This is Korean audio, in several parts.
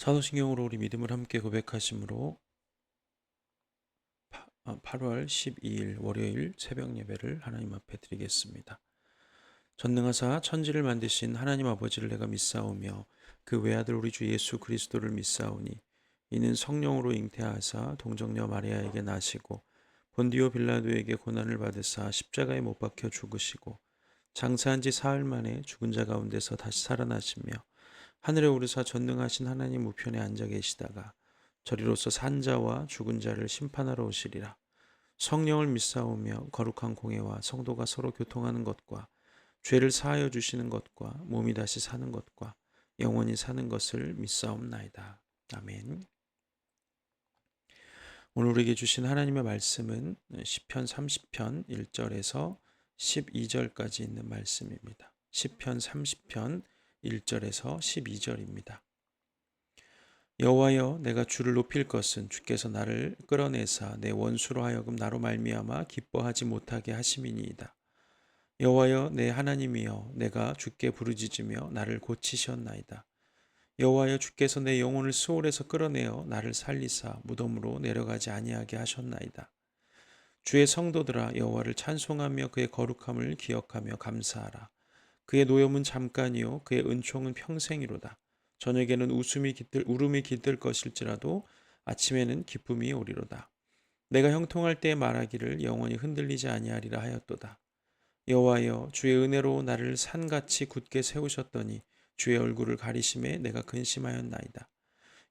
사도신경으로 우리 믿음을 함께 고백하심으로 8월 12일 월요일 새벽 예배를 하나님 앞에 드리겠습니다. 전능하사 천지를 만드신 하나님 아버지를 내가 믿사오며 그 외아들 우리 주 예수 그리스도를 믿사오니 이는 성령으로 잉태하사 동정녀 마리아에게 나시고 본디오 빌라도에게 고난을 받으사 십자가에 못 박혀 죽으시고 장사한 지 사흘 만에 죽은 자 가운데서 다시 살아나시며 하늘에 오르사 전능하신 하나님 우편에 앉아 계시다가 저리로서 산 자와 죽은 자를 심판하러 오시리라. 성령을 믿사오며 거룩한 공회와 성도가 서로 교통하는 것과 죄를 사하여 주시는 것과 몸이 다시 사는 것과 영원히 사는 것을 믿사옵나이다. 아멘. 오늘 우리에게 주신 하나님의 말씀은 시편 30편 1절에서 12절까지 있는 말씀입니다. 시편 30편 1절에서 12절입니다. 여호와여, 내가 주를 높일 것은 주께서 나를 끌어내사 내 원수로 하여금 나로 말미암아 기뻐하지 못하게 하심이니이다. 여호와여, 내 하나님이여, 내가 주께 부르짖으며 나를 고치셨나이다. 여호와여, 주께서 내 영혼을 수월에서 끌어내어 나를 살리사 무덤으로 내려가지 아니하게 하셨나이다. 주의 성도들아, 여호와를 찬송하며 그의 거룩함을 기억하며 감사하라. 그의 노염은 잠깐이요 그의 은총은 평생이로다. 저녁에는 울음이 깃들 것일지라도 아침에는 기쁨이 오리로다. 내가 형통할 때에 말하기를 영원히 흔들리지 아니하리라 하였도다. 여호와여, 주의 은혜로 나를 산같이 굳게 세우셨더니 주의 얼굴을 가리심에 내가 근심하였나이다.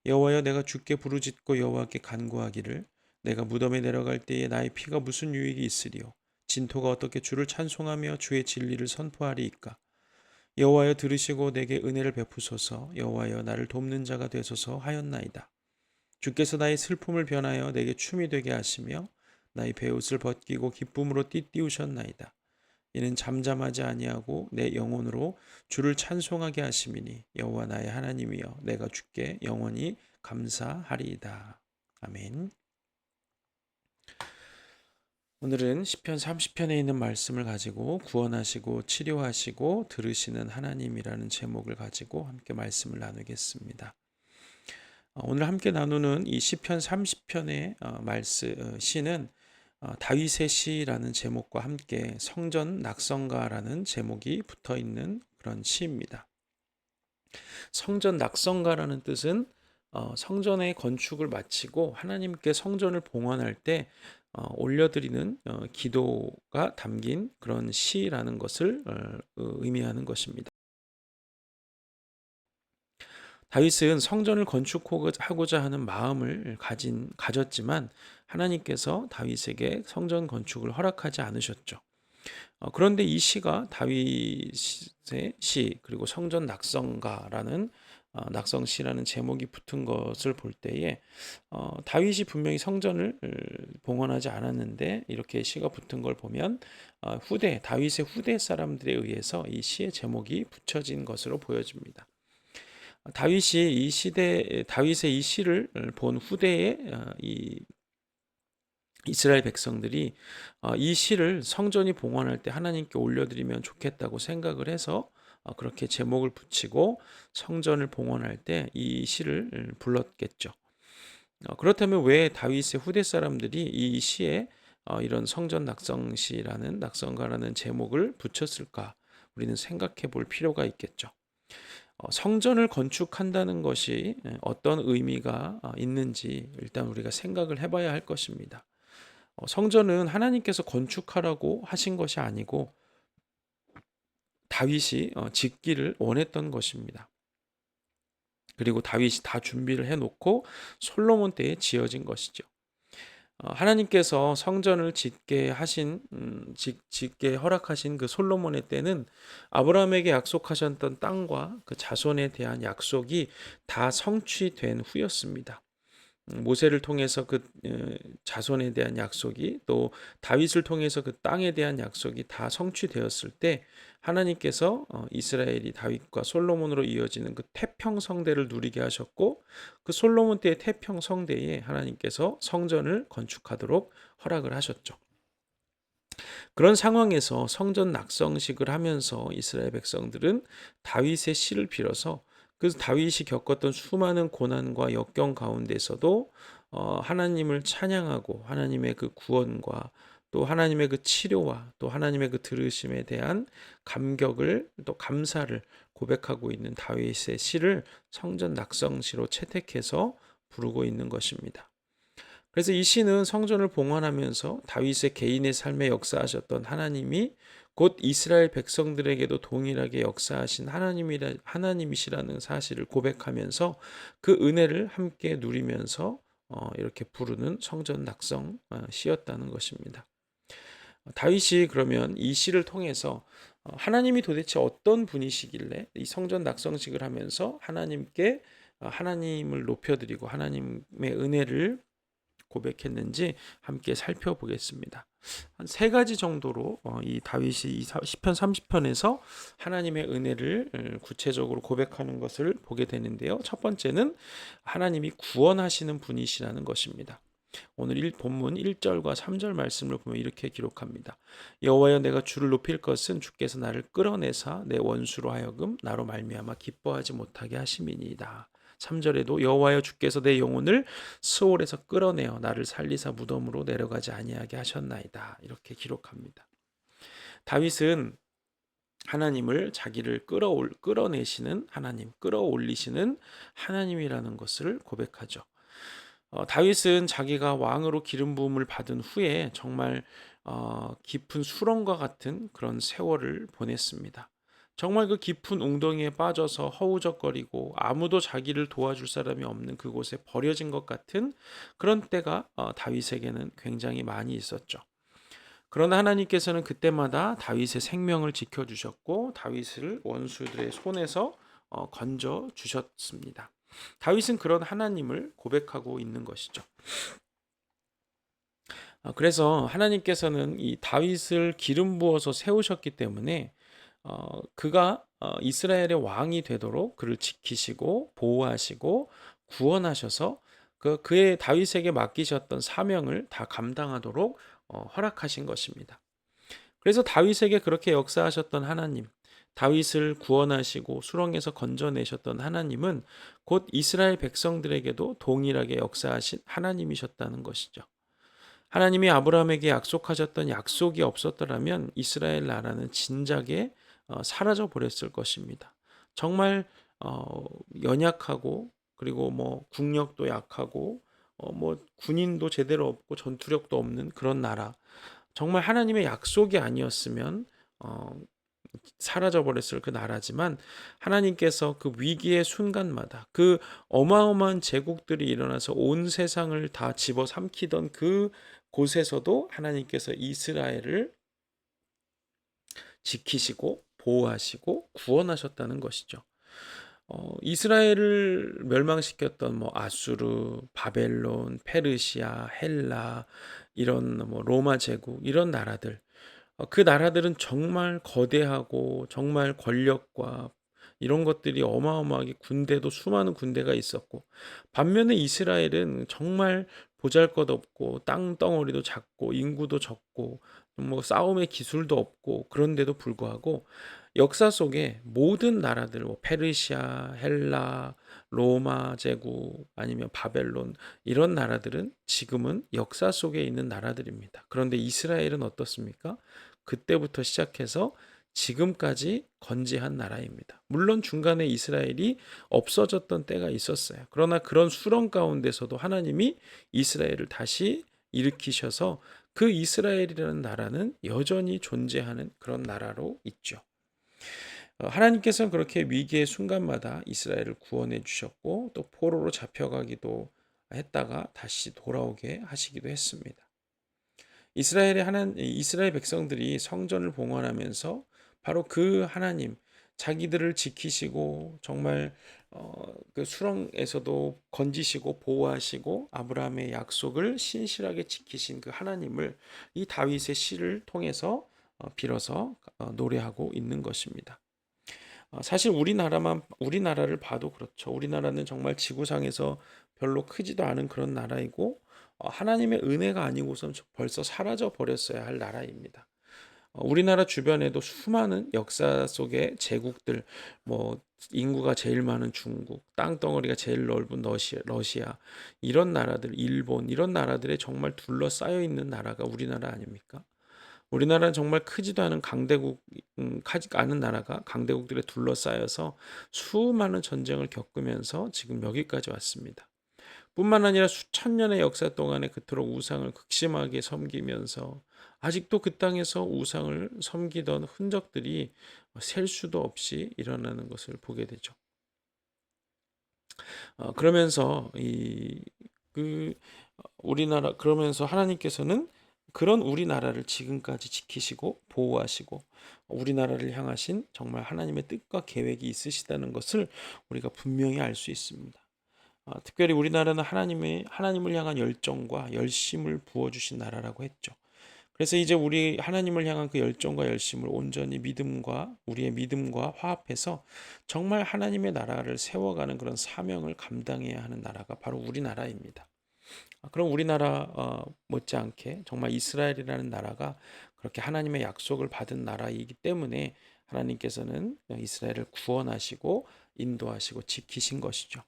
여호와여, 내가 주께 부르짖고 여호와께 간구하기를 내가 무덤에 내려갈 때에 나의 피가 무슨 유익이 있으리요. 진토가 어떻게 주를 찬송하며 주의 진리를 선포하리이까. 여호와여, 들으시고 내게 은혜를 베푸소서. 여호와여, 나를 돕는 자가 되소서 하였나이다. 주께서 나의 슬픔을 변하여 내게 춤이 되게 하시며 나의 베옷을 벗기고 기쁨으로 띠띠우셨나이다. 이는 잠잠하지 아니하고 내 영혼으로 주를 찬송하게 하심이니 여호와 나의 하나님이여, 내가 주께 영원히 감사하리이다. 아멘. 오늘은 시편 30편에 있는 말씀을 가지고 구원하시고 치료하시고 들으시는 하나님이라는 제목을 가지고 함께 말씀을 나누겠습니다. 오늘 함께 나누는 이 시편 30편의 시는 다윗의 시라는 제목과 함께 성전 낙성가라는 제목이 붙어 있는 그런 시입니다. 성전 낙성가라는 뜻은 성전의 건축을 마치고 하나님께 성전을 봉헌할 때 올려드리는 기도가 담긴 그런 시라는 것을 의미하는 것입니다. 다윗은 성전을 건축하고자 하는 마음을 가졌지만 하나님께서 다윗에게 성전 건축을 허락하지 않으셨죠. 그런데 이 시가 다윗의 시 그리고 성전 낙성가라는 낙성시라는 제목이 붙은 것을 볼 때에 다윗이 분명히 성전을 봉헌하지 않았는데 이렇게 시가 붙은 걸 보면 다윗의 후대 사람들에 의해서 이 시의 제목이 붙여진 것으로 보여집니다. 다윗의 이 시를 본 후대의 이 이스라엘 백성들이 이 시를 성전이 봉헌할 때 하나님께 올려드리면 좋겠다고 생각을 해서 그렇게 제목을 붙이고 성전을 봉헌할 때 이 시를 불렀겠죠. 그렇다면 왜 다윗의 후대 사람들이 이 시에 이런 성전 낙성시라는 낙성가라는 제목을 붙였을까? 우리는 생각해 볼 필요가 있겠죠. 성전을 건축한다는 것이 어떤 의미가 있는지 일단 우리가 생각을 해봐야 할 것입니다. 성전은 하나님께서 건축하라고 하신 것이 아니고 다윗이 짓기를 원했던 것입니다. 그리고 다윗이 다 준비를 해놓고 솔로몬 때에 지어진 것이죠. 하나님께서 성전을 짓게 허락하신 그 솔로몬의 때는 아브라함에게 약속하셨던 땅과 그 자손에 대한 약속이 다 성취된 후였습니다. 모세를 통해서 그 자손에 대한 약속이 또 다윗을 통해서 그 땅에 대한 약속이 다 성취되었을 때 하나님께서 이스라엘이 다윗과 솔로몬으로 이어지는 그 태평성대를 누리게 하셨고 그 솔로몬 때의 태평성대에 하나님께서 성전을 건축하도록 허락을 하셨죠. 그런 상황에서 성전 낙성식을 하면서 이스라엘 백성들은 다윗의 시를 빌어서 그 다윗이 겪었던 수많은 고난과 역경 가운데서도 하나님을 찬양하고 하나님의 그 구원과 또 하나님의 그 치료와 또 하나님의 그 들으심에 대한 감격을 또 감사를 고백하고 있는 다윗의 시를 성전 낙성시로 채택해서 부르고 있는 것입니다. 그래서 이 시는 성전을 봉헌하면서 다윗의 개인의 삶에 역사하셨던 하나님이 곧 이스라엘 백성들에게도 동일하게 역사하신 하나님이시라는 사실을 고백하면서 그 은혜를 함께 누리면서 이렇게 부르는 성전 낙성 시였다는 것입니다. 다윗이 그러면 이 시를 통해서 하나님이 도대체 어떤 분이시길래 이 성전 낙성식을 하면서 하나님께 하나님을 높여드리고 하나님의 은혜를 고백했는지 함께 살펴보겠습니다. 한 세 가지 정도로 이 다윗이 이 시편 30편에서 하나님의 은혜를 구체적으로 고백하는 것을 보게 되는데요. 첫 번째는 하나님이 구원하시는 분이시라는 것입니다. 오늘 본문 1절과 3절 말씀을 보면 이렇게 기록합니다. 여호와여 내가 주를 높일 것은 주께서 나를 끌어내사 내 원수로 하여금 나로 말미암아 기뻐하지 못하게 하심이니이다. 3절에도 여호와여 주께서 내 영혼을 스올에서 끌어내어 나를 살리사 무덤으로 내려가지 아니하게 하셨나이다. 이렇게 기록합니다. 다윗은 하나님을 자기를 끌어내시는 하나님, 끌어올리시는 하나님이라는 것을 고백하죠. 다윗은 자기가 왕으로 기름 부음을 받은 후에 정말 깊은 수렁과 같은 그런 세월을 보냈습니다. 정말 그 깊은 웅덩이에 빠져서 허우적거리고 아무도 자기를 도와줄 사람이 없는 그곳에 버려진 것 같은 그런 때가 다윗에게는 굉장히 많이 있었죠. 그러나 하나님께서는 그때마다 다윗의 생명을 지켜주셨고 다윗을 원수들의 손에서 건져 주셨습니다. 다윗은 그런 하나님을 고백하고 있는 것이죠. 그래서 하나님께서는 이 다윗을 기름 부어서 세우셨기 때문에 그가 이스라엘의 왕이 되도록 그를 지키시고 보호하시고 구원하셔서 그의 다윗에게 맡기셨던 사명을 다 감당하도록 허락하신 것입니다. 그래서 다윗에게 그렇게 역사하셨던 하나님, 다윗을 구원하시고 수렁에서 건져내셨던 하나님은 곧 이스라엘 백성들에게도 동일하게 역사하신 하나님이셨다는 것이죠. 하나님이 아브라함에게 약속하셨던 약속이 없었더라면 이스라엘 나라는 진작에 사라져 버렸을 것입니다. 정말 연약하고 그리고 뭐 국력도 약하고 뭐 군인도 제대로 없고 전투력도 없는 그런 나라. 정말 하나님의 약속이 아니었으면 사라져 버렸을 그 나라지만 하나님께서 그 위기의 순간마다 그 어마어마한 제국들이 일어나서 온 세상을 다 집어삼키던 그 곳에서도 하나님께서 이스라엘을 지키시고 보호하시고 구원하셨다는 것이죠. 이스라엘을 멸망시켰던 뭐 아수르, 바벨론, 페르시아, 헬라 이런 뭐 로마 제국 이런 나라들 그 나라들은 정말 거대하고 정말 권력과 이런 것들이 어마어마하게 군대도 수많은 군대가 있었고 반면에 이스라엘은 정말 보잘것없고 땅덩어리도 작고 인구도 적고 뭐 싸움의 기술도 없고 그런데도 불구하고 역사 속에 모든 나라들 뭐 페르시아, 헬라, 로마 제국 아니면 바벨론 이런 나라들은 지금은 역사 속에 있는 나라들입니다. 그런데 이스라엘은 어떻습니까? 그때부터 시작해서 지금까지 건재한 나라입니다. 물론 중간에 이스라엘이 없어졌던 때가 있었어요. 그러나 그런 수렁 가운데서도 하나님이 이스라엘을 다시 일으키셔서 그 이스라엘이라는 나라는 여전히 존재하는 그런 나라로 있죠. 하나님께서는 그렇게 위기의 순간마다 이스라엘을 구원해 주셨고 또 포로로 잡혀가기도 했다가 다시 돌아오게 하시기도 했습니다. 이스라엘 백성들이 성전을 봉헌하면서 바로 그 하나님 자기들을 지키시고 정말 그 수렁에서도 건지시고 보호하시고 아브라함의 약속을 신실하게 지키신 그 하나님을 이 다윗의 시를 통해서 빌어서 노래하고 있는 것입니다. 사실 우리나라를 봐도 그렇죠. 우리나라는 정말 지구상에서 별로 크지도 않은 그런 나라이고 하나님의 은혜가 아니고선 벌써 사라져 버렸어야 할 나라입니다. 우리나라 주변에도 수많은 역사 속의 제국들, 뭐 인구가 제일 많은 중국, 땅덩어리가 제일 넓은 러시아 이런 나라들, 일본 이런 나라들에 정말 둘러싸여 있는 나라가 우리나라 아닙니까? 우리나라는 정말 크지도 않은 않은 나라가 강대국들에 둘러싸여서 수많은 전쟁을 겪으면서 지금 여기까지 왔습니다. 뿐만 아니라 수천 년의 역사 동안에 그토록 우상을 극심하게 섬기면서 아직도 그 땅에서 우상을 섬기던 흔적들이 셀 수도 없이 일어나는 것을 보게 되죠. 그러면서 우리나라 그러면서 하나님께서는 그런 우리나라를 지금까지 지키시고 보호하시고 우리나라를 향하신 정말 하나님의 뜻과 계획이 있으시다는 것을 우리가 분명히 알 수 있습니다. 특별히 우리나라는 하나님을 향한 열정과 열심을 부어주신 나라라고 했죠. 그래서 이제 우리 하나님을 향한 그 열정과 열심을 온전히 우리의 믿음과 화합해서 정말 하나님의 나라를 세워가는 그런 사명을 감당해야 하는 나라가 바로 우리나라입니다. 그럼 우리나라 못지않게 정말 이스라엘이라는 나라가 그렇게 하나님의 약속을 받은 나라이기 때문에 하나님께서는 이스라엘을 구원하시고 인도하시고 지키신 것이죠.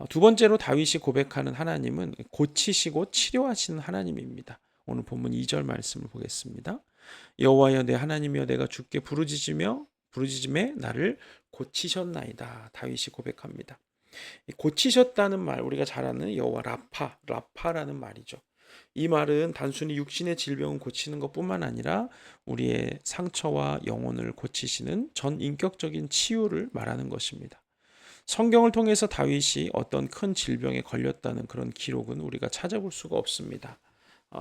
두 번째로 다윗이 고백하는 하나님은 고치시고 치료하시는 하나님입니다. 오늘 본문 2절 말씀을 보겠습니다. 여호와여 내 하나님이여 내가 주께 부르짖음에 나를 고치셨나이다. 다윗이 고백합니다. 고치셨다는 말, 우리가 잘 아는 여호와 라파라는 말이죠. 이 말은 단순히 육신의 질병을 고치는 것뿐만 아니라 우리의 상처와 영혼을 고치시는 전 인격적인 치유를 말하는 것입니다. 성경을 통해서 다윗이 어떤 큰 질병에 걸렸다는 그런 기록은 우리가 찾아볼 수가 없습니다.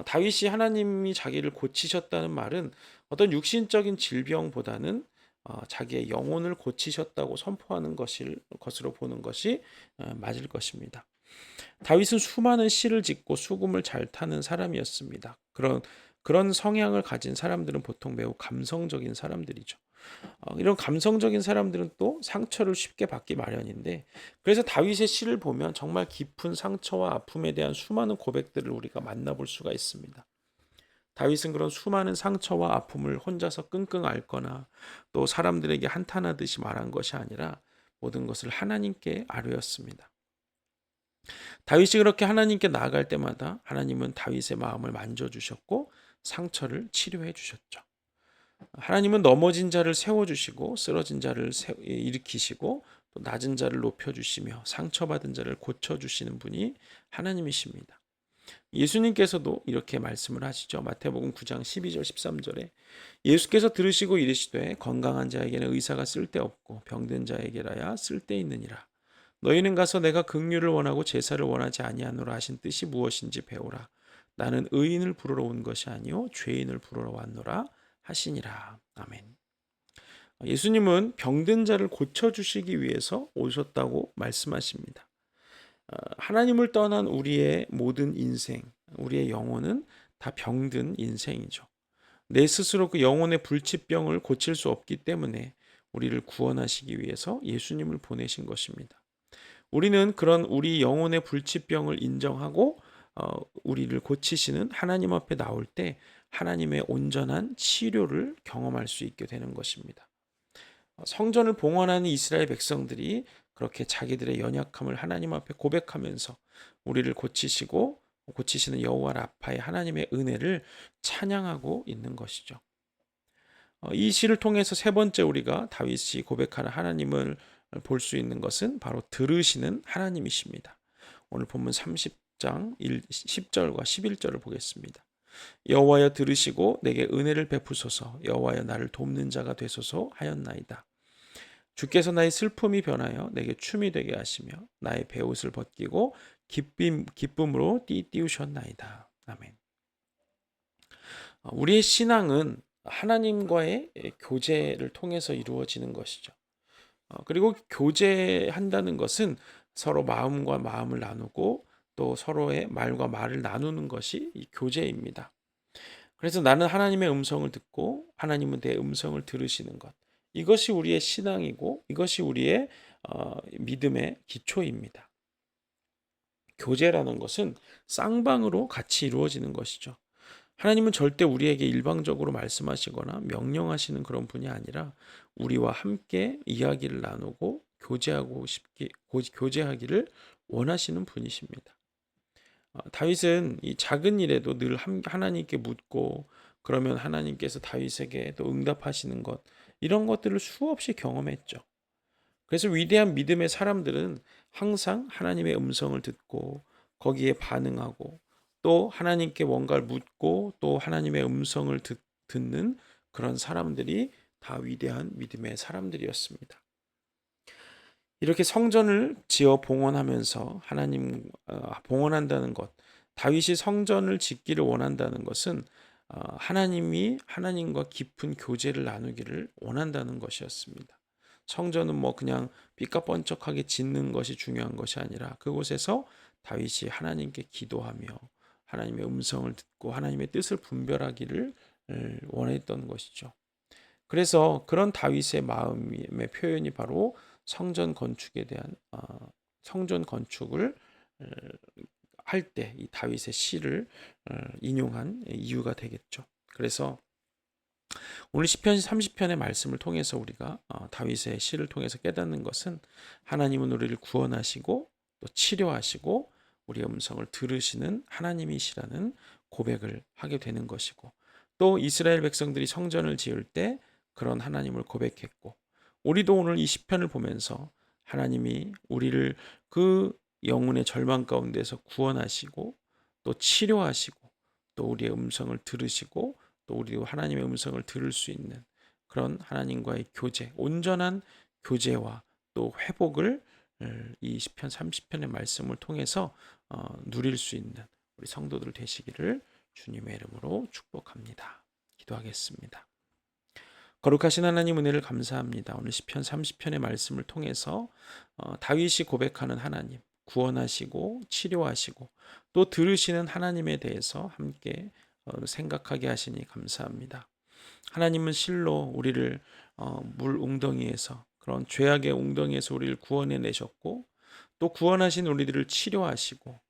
다윗이 하나님이 자기를 고치셨다는 말은 어떤 육신적인 질병보다는 자기의 영혼을 고치셨다고 선포하는 것으로 보는 것이 맞을 것입니다. 다윗은 수많은 시를 짓고 수금을 잘 타는 사람이었습니다. 그런 성향을 가진 사람들은 보통 매우 감성적인 사람들이죠. 이런 감성적인 사람들은 또 상처를 쉽게 받기 마련인데, 그래서 다윗의 시를 보면 정말 깊은 상처와 아픔에 대한 수많은 고백들을 우리가 만나볼 수가 있습니다. 다윗은 그런 수많은 상처와 아픔을 혼자서 끙끙 앓거나 또 사람들에게 한탄하듯이 말한 것이 아니라 모든 것을 하나님께 아뢰었습니다. 다윗이 그렇게 하나님께 나아갈 때마다 하나님은 다윗의 마음을 만져주셨고 상처를 치료해 주셨죠. 하나님은 넘어진 자를 세워주시고 쓰러진 자를 일으키시고 또 낮은 자를 높여주시며 상처받은 자를 고쳐주시는 분이 하나님이십니다. 예수님께서도 이렇게 말씀을 하시죠. 마태복음 9장 12절 13절에 예수께서 들으시고 이르시되 건강한 자에게는 의사가 쓸데없고 병든 자에게라야 쓸데있느니라. 너희는 가서 내가 긍휼을 원하고 제사를 원하지 아니하노라 하신 뜻이 무엇인지 배우라. 나는 의인을 부르러 온 것이 아니요 죄인을 부르러 왔노라 하시니라. 아멘. 예수님은 병든 자를 고쳐주시기 위해서 오셨다고 말씀하십니다. 하나님을 떠난 우리의 모든 인생, 우리의 영혼은 다 병든 인생이죠. 내 스스로 그 영혼의 불치병을 고칠 수 없기 때문에 우리를 구원하시기 위해서 예수님을 보내신 것입니다. 우리는 그런 우리 영혼의 불치병을 인정하고 우리를 고치시는 하나님 앞에 나올 때 하나님의 온전한 치료를 경험할 수 있게 되는 것입니다. 성전을 봉헌하는 이스라엘 백성들이 그렇게 자기들의 연약함을 하나님 앞에 고백하면서 우리를 고치시는 여호와 라파의 하나님의 은혜를 찬양하고 있는 것이죠. 이 시를 통해서 세 번째 우리가 다윗이 고백하는 하나님을 볼 수 있는 것은 바로 들으시는 하나님이십니다. 오늘 본문 30장 10절과 11절을 보겠습니다. 여호와여 들으시고 내게 은혜를 베푸소서. 여호와여 나를 돕는 자가 되소서 하였나이다. 주께서 나의 슬픔이 변하여 내게 춤이 되게 하시며 나의 베옷을 벗기고 기쁨으로 띠우셨나이다. 아멘. 우리의 신앙은 하나님과의 교제를 통해서 이루어지는 것이죠. 그리고 교제한다는 것은 서로 마음과 마음을 나누고 또 서로의 말과 말을 나누는 것이 이 교제입니다. 그래서 나는 하나님의 음성을 듣고 하나님은 내 음성을 들으시는 것. 이것이 우리의 신앙이고 이것이 우리의 믿음의 기초입니다. 교제라는 것은 쌍방으로 같이 이루어지는 것이죠. 하나님은 절대 우리에게 일방적으로 말씀하시거나 명령하시는 그런 분이 아니라 우리와 함께 이야기를 나누고 교제하기를 원하시는 분이십니다. 다윗은 이 작은 일에도 늘 하나님께 묻고 그러면 하나님께서 다윗에게 또 응답하시는 것, 이런 것들을 수없이 경험했죠. 그래서 위대한 믿음의 사람들은 항상 하나님의 음성을 듣고 거기에 반응하고 또 하나님께 뭔가를 묻고 또 하나님의 음성을 듣는 그런 사람들이 다 위대한 믿음의 사람들이었습니다. 이렇게 성전을 지어 봉헌하면서 하나님 봉헌한다는 것, 다윗이 성전을 짓기를 원한다는 것은 하나님이 하나님과 깊은 교제를 나누기를 원한다는 것이었습니다. 성전은 뭐 그냥 삐까뻔쩍하게 짓는 것이 중요한 것이 아니라 그곳에서 다윗이 하나님께 기도하며 하나님의 음성을 듣고 하나님의 뜻을 분별하기를 원했던 것이죠. 그래서 그런 다윗의 마음의 표현이 바로 성전 건축에 대한 성전 건축을 할 때 이 다윗의 시를 인용한 이유가 되겠죠. 그래서 오늘 시편 30편의 말씀을 통해서 우리가 다윗의 시를 통해서 깨닫는 것은 하나님은 우리를 구원하시고 또 치료하시고 우리의 음성을 들으시는 하나님이시라는 고백을 하게 되는 것이고 또 이스라엘 백성들이 성전을 지을 때 그런 하나님을 고백했고 우리도 오늘 이 시편을 보면서 하나님이 우리를 그 영혼의 절망 가운데서 구원하시고 또 치료하시고 또 우리의 음성을 들으시고 또 우리도 하나님의 음성을 들을 수 있는 그런 하나님과의 교제, 온전한 교제와 또 회복을 이 시편 30편의 말씀을 통해서 누릴 수 있는 우리 성도들 되시기를 주님의 이름으로 축복합니다. 기도하겠습니다. 거룩하신 하나님 은혜를 감사합니다. 오늘 시편 30편의 말씀을 통해서 다윗이 고백하는 하나님, 구원하시고 치료하시고 또 들으시는 하나님에 대해서 함께 생각하게 하시니 감사합니다. 하나님은 실로 우리를 물 웅덩이에서 그런 죄악의 웅덩이에서 우리를 구원해 내셨고 또 구원하신 우리들을 치료하시고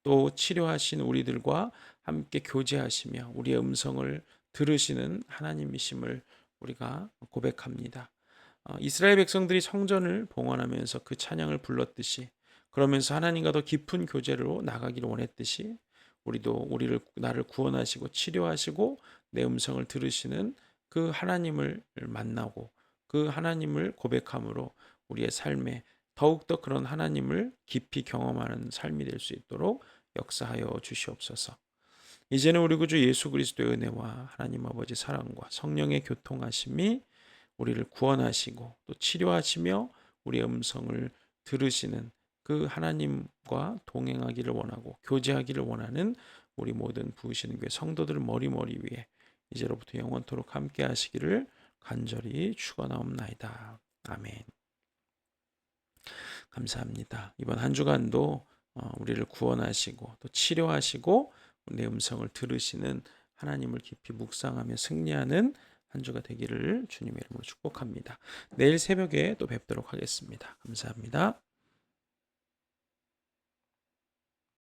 또 치료하신 우리들과 함께 교제하시며 우리의 음성을 들으시는 하나님이심을 우리가 고백합니다. 이스라엘 백성들이 성전을 봉헌하면서 그 찬양을 불렀듯이 그러면서 하나님과 더 깊은 교제로 나가기를 원했듯이 우리도 나를 구원하시고 치료하시고 내 음성을 들으시는 그 하나님을 만나고 그 하나님을 고백함으로 우리의 삶에 더욱더 그런 하나님을 깊이 경험하는 삶이 될 수 있도록 역사하여 주시옵소서. 이제는 우리 구주 예수 그리스도의 은혜와 하나님 아버지 사랑과 성령의 교통하심이 우리를 구원하시고 또 치료하시며 우리의 음성을 들으시는 그 하나님과 동행하기를 원하고 교제하기를 원하는 우리 모든 부으시는 교회 성도들 머리머리 위에 이제로부터 영원토록 함께 하시기를 간절히 축원하옵나이다. 아멘. 감사합니다. 이번 한 주간도 우리를 구원하시고 또 치료하시고 내 음성을 들으시는 하나님을 깊이 묵상하며 승리하는 한 주가 되기를 주님의 이름으로 축복합니다. 내일 새벽에 또 뵙도록 하겠습니다. 감사합니다.